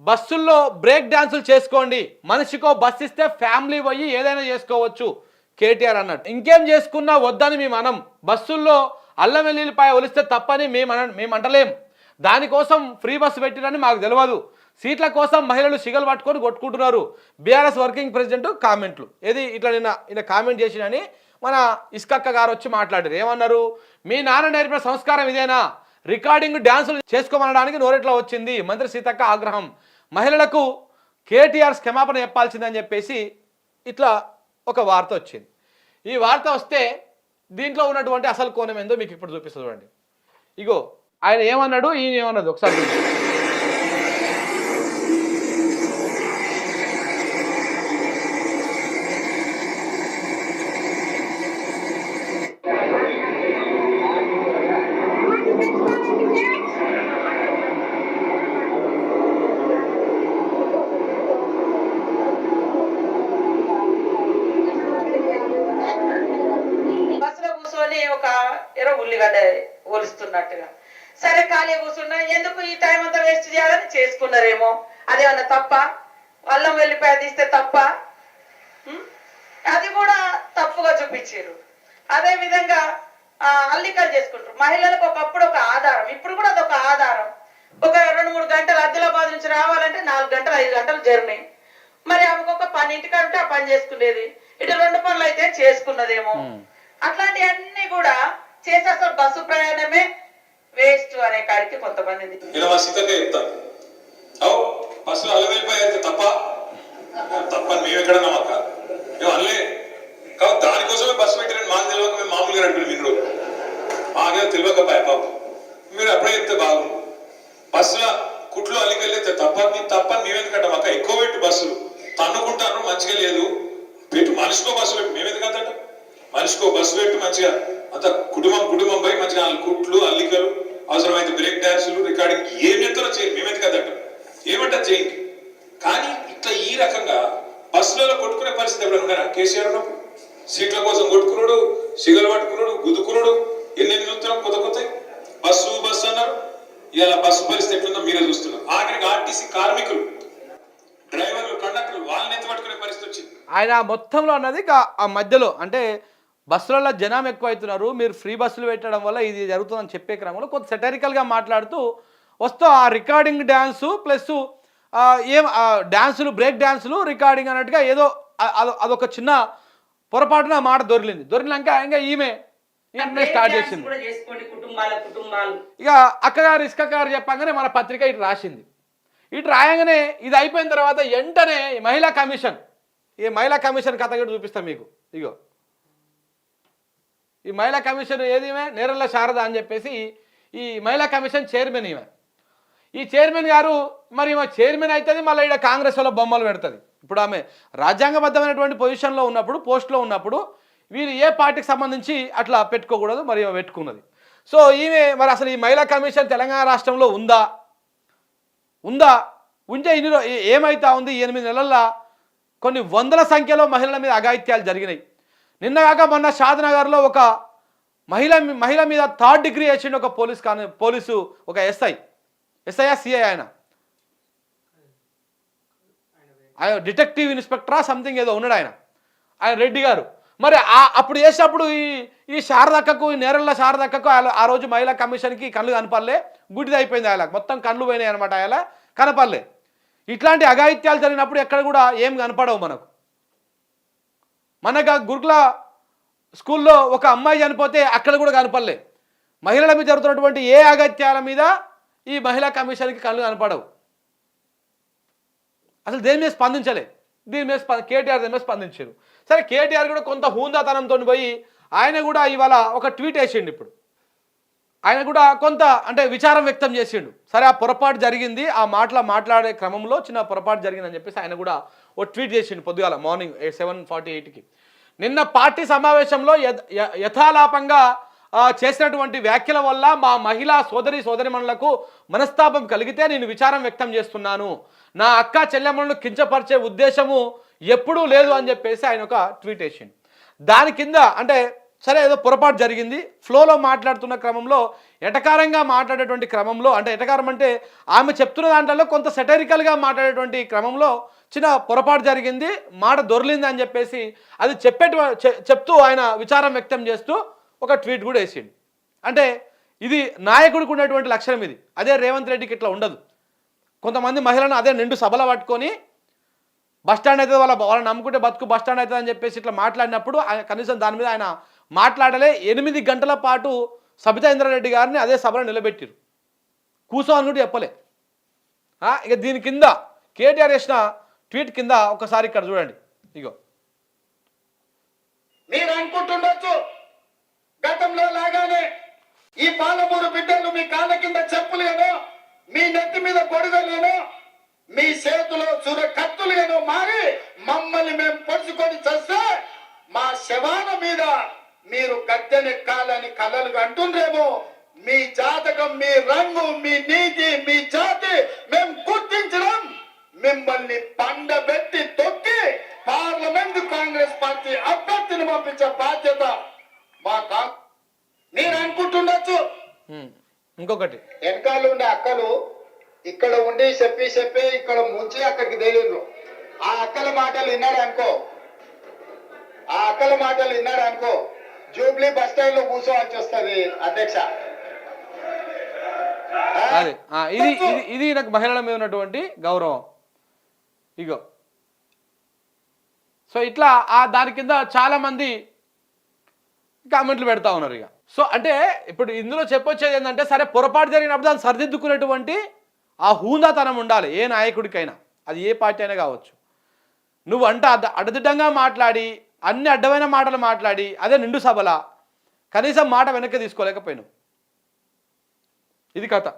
బస్సుల్లో బ్రేక్ డాన్సులు చేసుకోండి, మనిషికో బస్ ఇస్తే ఫ్యామిలీ పోయి ఏదైనా చేసుకోవచ్చు కేటీఆర్ అన్నట్టు. ఇంకేం చేసుకున్నా వద్దని మేము అనం. బస్సుల్లో అల్లం వెల్లుల్లిపాయ ఒలిస్తే తప్పని మేము అంటలేం. దానికోసం ఫ్రీ బస్సు పెట్టిరని మాకు తెలియదు. సీట్ల కోసం మహిళలు సిగలు పట్టుకొని కొట్టుకుంటున్నారు. బీఆర్ఎస్ వర్కింగ్ ప్రెసిడెంట్ కామెంట్లు ఏది ఇట్లా నిన్న కామెంట్ చేసినని మన ఇస్కక్క గారు వచ్చి మాట్లాడారు. ఏమన్నారు? మీ నాన్న నేర్పిన సంస్కారం ఇదేనా? రికార్డింగ్ డ్యాన్సులు చేసుకోమనడానికి నోరెట్లా వచ్చింది? మంత్రి సీతక్క ఆగ్రహం. మహిళలకు కేటీఆర్ క్షమాపణ చెప్పాల్సిందని చెప్పేసి ఇట్లా ఒక వార్త వచ్చింది. ఈ వార్త వస్తే దీంట్లో ఉన్నటువంటి అసలు కోణం ఏందో మీకు ఇప్పుడు చూపిస్తుంది. చూడండి. ఇగో ఆయన ఏమన్నాడు, ఈయన ఏమన్నది ఒకసారి చూడండి. ఒక ఉల్లిగడ్డ ఒలుస్తున్నట్టుగా సరే ఖాళీ కూర్చున్నా ఎందుకు ఈ టైం అంతా వేస్ట్ చేయాలని చేసుకున్నారేమో. అదేమన్నా తప్ప? అల్లం వెల్లిపాయ తీస్తే తప్ప? అది కూడా తప్పుగా చూపించారు. అదే విధంగా అల్లికలు చేసుకుంటారు. మహిళలకు ఒకప్పుడు ఒక ఆధారం, ఇప్పుడు కూడా అదొక ఆధారం. ఒక 2-3 గంటలు ఆదిలాబాద్ నుంచి రావాలంటే 4 గంటలు 5 గంటలు జర్నీ. మరి ఆమెకు ఒక పని ఇంటికంటే ఆ పని చేసుకునేది, ఇటు 2 పనులు అయితే చేసుకున్నదేమో. అట్లాంటివన్నీ కూడా చేసి అసలు బస్సు ప్రయాణమే వేస్ట్ అనే కాడికి కొంతమంది బస్సులో అల్లం వెళ్ళిపోయి తప్ప తప్పని మేము ఎక్కడ నమ్మక మేము అనలే. కాబట్టి దానికోసమే బస్సు పెట్టిన మాకు తెలియక మేము మామూలుగా నడిపి మీరు మాకేదో తెలియకపోయా బాబు. మీరు అప్పుడే చెప్తే బాగుంది. బస్సులో కుట్లు అల్లికెళ్ళితే తప్పని మేమెందుకంటాం అక్క. ఎక్కువ పెట్టు బస్సులు తన్నుకుంటాను మంచిగా లేదు పెట్టు. మనిషికో బస్సు పెట్టు, మేమెందుకంట. మనిషికో బస్సు పెట్టు మంచిగా అంత కుటుంబం పోయి మంచిగా కుట్లు అల్లికలు అవసరమైతే బ్రేక్ డాన్సులు రికార్డింగ్ ఏం ఎంతలో చేయండి. మేమెందుకదట ఏమంటా చేయండి. కానీ ఇట్లా ఈ రకంగా బస్సులలో కొట్టుకునే పరిస్థితి ఎప్పుడైనా ఉన్నారా? కేసీఆర్ ఉన్నప్పుడు సీట్ల కోసం కొట్టుకున్నాడు, సిగలు పట్టుకున్నాడు, గుద్దుకున్నాడు. ఎన్ని చూస్తున్నాం కొత్త బస్సు అన్నారు. ఇలా బస్సు పరిస్థితి ఎట్లుందో మీరే చూస్తున్నారు. ఆఖరికి ఆర్టీసీ కార్మికులు డ్రైవర్లు కండక్టర్లు వాళ్ళని ఎత్తి పట్టుకునే పరిస్థితి వచ్చింది. ఆయన మొత్తంలో అన్నది ఆ మధ్యలో అంటే బస్సులలో జనం ఎక్కువ అవుతున్నారు, మీరు ఫ్రీ బస్సులు పెట్టడం వల్ల ఇది జరుగుతుందని చెప్పే క్రమంలో కొంత సెటరికల్గా మాట్లాడుతూ వస్తూ ఆ రికార్డింగ్ డ్యాన్సు ప్లస్ డ్యాన్సులు బ్రేక్ డ్యాన్సులు రికార్డింగ్ అన్నట్టుగా ఏదో అదొక చిన్న పొరపాటున మాట దొరికినాక ఇంకా ఈమె స్టార్ట్ చేసింది. ఇక అక్కగారు ఇసుకగారు చెప్పగానే మన పత్రిక ఇటు రాసింది. ఇటు రాయంగానే ఇది అయిపోయిన తర్వాత వెంటనే మహిళా కమిషన్, ఈ మహిళా కమిషన్ కథ కూడా చూపిస్తాం మీకు. ఇగో ఈ మహిళా కమిషన్ ఏది? నేరళ్ళ శారద అని చెప్పేసి ఈ మహిళా కమిషన్ చైర్మన్ ఈమె. ఈ చైర్మన్ గారు మరి ఈమె చైర్మన్ అవుతుంది, మళ్ళీ ఇక్కడ కాంగ్రెస్ వాళ్ళ బొమ్మలు పెడుతుంది. ఇప్పుడు ఆమె రాజ్యాంగబద్ధమైనటువంటి పొజిషన్లో ఉన్నప్పుడు, పోస్ట్లో ఉన్నప్పుడు వీరు ఏ పార్టీకి సంబంధించి అట్లా పెట్టుకోకూడదు, మరి పెట్టుకున్నది. సో ఈమె మరి అసలు ఈ మహిళా కమిషన్ తెలంగాణ రాష్ట్రంలో ఉందా? ఉంటే ఏమైతా ఉంది? 8 నెలల్లో కొన్ని వందల సంఖ్యలో మహిళల మీద అఘాయిత్యాలు జరిగినాయి. నిన్నగాక మొన్న షాద్నగర్లో ఒక మహిళ మీద 3rd డిగ్రీ వేసిండు ఒక పోలీసు ఒక సిఐ ఆయన డిటెక్టివ్ ఇన్స్పెక్టరా సంథింగ్ ఏదో ఉన్నాడు ఆయన రెడ్డి గారు. మరి అప్పుడు చేసినప్పుడు ఈ శారదక్కకు, ఈ నేరళ్ళ శారదక్కకు ఆ రోజు మహిళా కమిషన్కి కళ్ళు కనపడలే, గుడ్డిది అయిపోయింది. ఆయనకు మొత్తం కళ్ళు పోయినాయి అనమాట. ఆయన కనపడలే. ఇట్లాంటి అఘాయిత్యాలు జరిగినప్పుడు ఎక్కడ కూడా ఏం కనపడవు మనకు గురుకుల స్కూల్లో ఒక అమ్మాయి చనిపోతే అక్కడ కూడా కనపడలే. మహిళల మీద జరుగుతున్నటువంటి ఏ అగత్యాల మీద ఈ మహిళా కమిషన్కి కళ్ళు కనపడవు. అసలు దేని మీద స్పందించలే. దీని మీద కేటీఆర్ దీని మీద స్పందించారు. సరే కేటీఆర్ కూడా కొంత హూందాతనంతో పోయి ఆయన కూడా ఇవాళ ఒక ట్వీట్ వేసిండు. ఇప్పుడు ఆయన కూడా కొంత అంటే విచారం వ్యక్తం చేసిండు. సరే ఆ పొరపాటు జరిగింది, ఆ మాట్లాడే క్రమంలో చిన్న పొరపాటు జరిగిందని చెప్పేసి ఆయన కూడా ఓ ట్వీట్ చేసిండు పొద్దుగాల మార్నింగ్ 7:48కి. నిన్న పార్టీ సమావేశంలో యథాలాపంగా చేసినటువంటి వ్యాఖ్యల వల్ల మా మహిళా సోదరిమణులకు మనస్తాపం కలిగితే నేను విచారం వ్యక్తం చేస్తున్నాను. నా అక్క చెల్లెమ్మలను కించపరిచే ఉద్దేశము ఎప్పుడూ లేదు అని చెప్పేసి ఆయన ఒక ట్వీట్ వేసిండు. దాని కింద అంటే సరే ఏదో పొరపాటు జరిగింది, ఫ్లోలో మాట్లాడుతున్న క్రమంలో ఎటకారంగా మాట్లాడేటువంటి క్రమంలో, అంటే ఎటకారం అంటే ఆమె చెప్తున్న దాంట్లో కొంత సెటరికల్గా మాట్లాడేటువంటి క్రమంలో చిన్న పొరపాటు జరిగింది, మాట దొర్లింది అని చెప్పేసి అది చెప్తూ ఆయన విచారం వ్యక్తం చేస్తూ ఒక ట్వీట్ కూడా వేసిండు. అంటే ఇది నాయకుడికి ఉన్నటువంటి లక్షణం ఇది. అదే రేవంత్ రెడ్డికి ఇట్లా ఉండదు. కొంతమంది మహిళలను అదే నిండు సభలో పట్టుకొని బస్టాండ్ అవుతుంది, వాళ్ళని నమ్ముకుంటే బతుకు బస్టాండ్ అవుతుంది అని చెప్పేసి ఇట్లా మాట్లాడినప్పుడు కనీసం దాని మీద ఆయన మాట్లాడలే. 8 గంటల పాటు సబితా ఇంద్రారెడ్డి గారిని అదే సభలో నిలబెట్టారు, కూసో అని కూడా చెప్పలే. ఇక దీని కింద కేటీఆర్ చేసిన ట్వీట్ కింద ఒకసారి ఇక్కడ చూడండి. ఇగో మీరు అనుకుంటుండొచ్చు గతంలో లాగానే ఈ పాలమూరు బిడ్డలు మీ కాళ్ళ కింద చెప్పులేనో, మీ నెత్తి మీద గొడుగలేనో, మీ చేతిలో చుర కత్తులేనో మారి మమ్మల్ని మేము పొడుచుకొని చేస్తే మా శవాల మీద మీరు గద్దెనెక్కాలని కలలు అంటుండ్రేమో. మీ జాతకం, మీ రంగు, మీ నీతి, మీ జాతి మేము గుర్తించడం, మిమ్మల్ని పండబెట్టి తొక్కి పార్లమెంట్ కాంగ్రెస్ పార్టీ అభ్యర్థిని పంపించే బాధ్యత మా మీరు అనుకుంటుండొచ్చు. ఇంకొకటి, వెనకాల ఉండే అక్కలు ఇక్కడ ఉండి చెప్పి ఇక్కడ ముంచి అక్కడికి తేలిండ్రు. ఆ అక్కల మాటలు విన్నాడు అనుకో, జూబ్లీ బస్ స్టాండ్ లో కూర్చోవాల్సి వస్తుంది అధ్యక్ష. అదే ఇది ఇది ఇది నాకు మహిళల మీద ఉన్నటువంటి గౌరవం. ఇగో సో ఇట్లా దాని కింద చాలా మంది కామెంట్లు పెడతా ఉన్నారు. ఇక సో అంటే ఇప్పుడు ఇందులో చెప్పొచ్చేది ఏంటంటే, సరే పొరపాటు జరిగినప్పుడు దాన్ని సరిదిద్దుకునేటువంటి ఆ హూందాతనం ఉండాలి ఏ నాయకుడికైనా, అది ఏ పార్టీ అయినా కావచ్చు. నువ్వు అంటే అడ్డదిడ్డంగా మాట్లాడి అన్ని అడ్డమైన మాటలు మాట్లాడి అదే నిండు సభల కనీసం మాట వెనక్కి తీసుకోలేకపోయినావు. ఇది కథ.